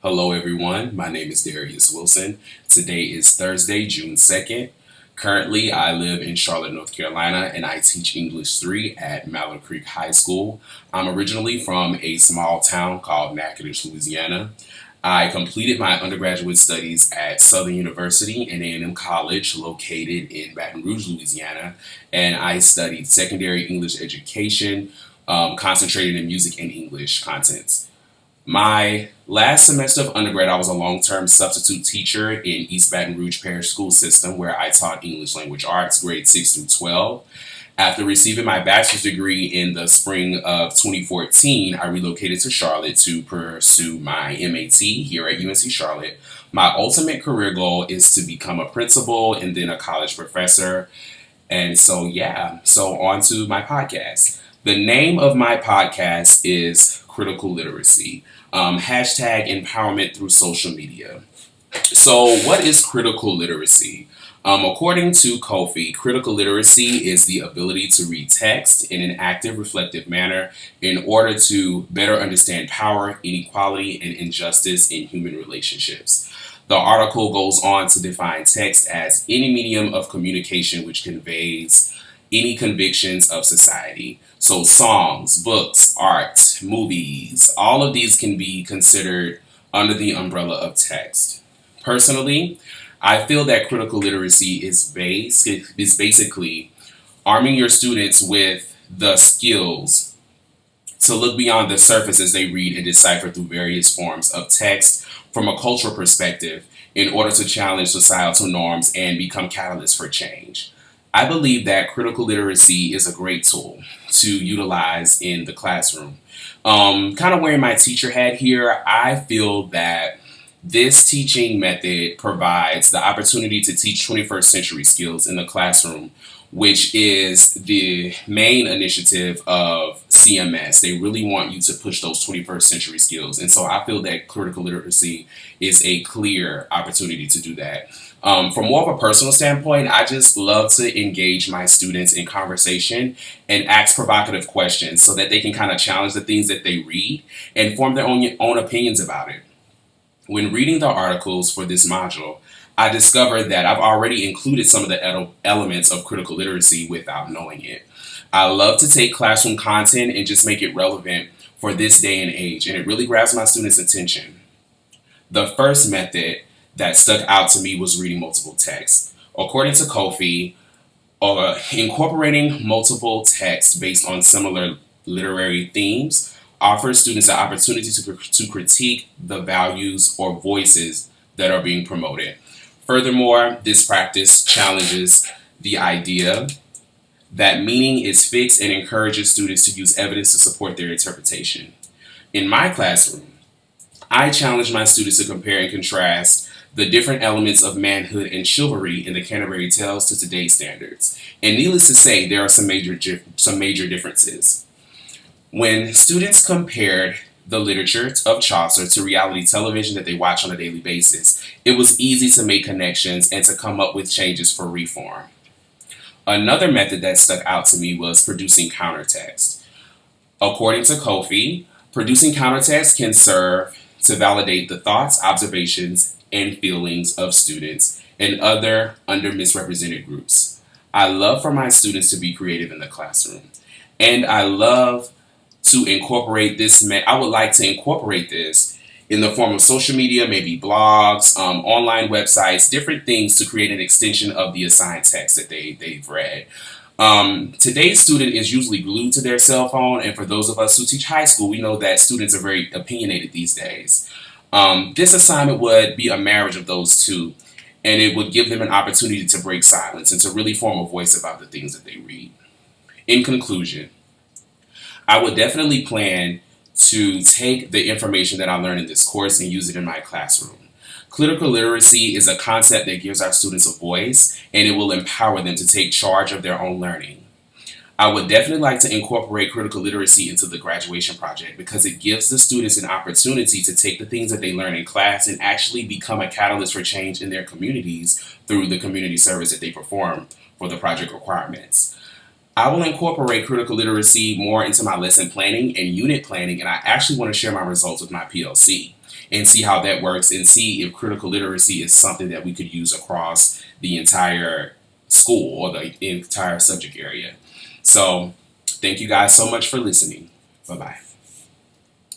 Hello, everyone. My name is Darius Wilson. Today is Thursday, June 2nd. Currently, I live in Charlotte, North Carolina, and I teach English 3 at Mallard Creek High School. I'm originally from a small town called Natchitoches, Louisiana. I completed my undergraduate studies at Southern University and A&M College, located in Baton Rouge, Louisiana, and I studied secondary English education, concentrated in music and English contents. My last semester of undergrad, I was a long-term substitute teacher in East Baton Rouge Parish School System where I taught English Language Arts, grades 6 through 12. After receiving my bachelor's degree in the spring of 2014, I relocated to Charlotte to pursue my MAT here at UNC Charlotte. My ultimate career goal is to become a principal and then a college professor. So on to my podcast. The name of my podcast is Critical Literacy, hashtag empowerment through social media. So, what is critical literacy? According to Kofi, critical literacy is the ability to read text in an active, reflective manner in order to better understand power, inequality, and injustice in human relationships. The article goes on to define text as any medium of communication which conveys any convictions of society. So, songs, books, art, movies, all of these can be considered under the umbrella of text. Personally, I feel that critical literacy is basically arming your students with the skills to look beyond the surface as they read and decipher through various forms of text from a cultural perspective in order to challenge societal norms and become catalysts for change. I believe that critical literacy is a great tool to utilize in the classroom. Kind of wearing my teacher hat here, I feel that this teaching method provides the opportunity to teach 21st century skills in the classroom, which is the main initiative of CMS. They really want you to push those 21st century skills. And so I feel that critical literacy is a clear opportunity to do that. From more of a personal standpoint, I just love to engage my students in conversation and ask provocative questions so that they can kind of challenge the things that they read and form their own opinions about it. When reading the articles for this module, I discovered that I've already included some of the elements of critical literacy without knowing it. I love to take classroom content and just make it relevant for this day and age, and it really grabs my students' attention. The first method that stuck out to me was reading multiple texts. According to Kofi, incorporating multiple texts based on similar literary themes offers students an opportunity to critique the values or voices that are being promoted. Furthermore, this practice challenges the idea that meaning is fixed and encourages students to use evidence to support their interpretation. In my classroom, I challenge my students to compare and contrast the different elements of manhood and chivalry in the Canterbury Tales to today's standards. And needless to say, there are some major differences. When students compared the literature of Chaucer to reality television that they watch on a daily basis, it was easy to make connections and to come up with changes for reform. Another method that stuck out to me was producing countertext. According to Kofi, producing countertext can serve to validate the thoughts, observations, and feelings of students and other misrepresented groups. I love for my students to be creative in the classroom, and I love to incorporate this. I would like to incorporate this in the form of social media, maybe blogs, online websites, different things to create an extension of the assigned text that they've read. Today's student is usually glued to their cell phone, and for those of us who teach high school, we know that students are very opinionated these days. This assignment would be a marriage of those two, and it would give them an opportunity to break silence and to really form a voice about the things that they read. In conclusion, I would definitely plan to take the information that I learned in this course and use it in my classroom. Critical literacy is a concept that gives our students a voice, and it will empower them to take charge of their own learning. I would definitely like to incorporate critical literacy into the graduation project because it gives the students an opportunity to take the things that they learn in class and actually become a catalyst for change in their communities through the community service that they perform for the project requirements. I will incorporate critical literacy more into my lesson planning and unit planning, and I actually want to share my results with my PLC and see how that works and see if critical literacy is something that we could use across the entire school or the entire subject area. So, thank you guys so much for listening. Bye bye.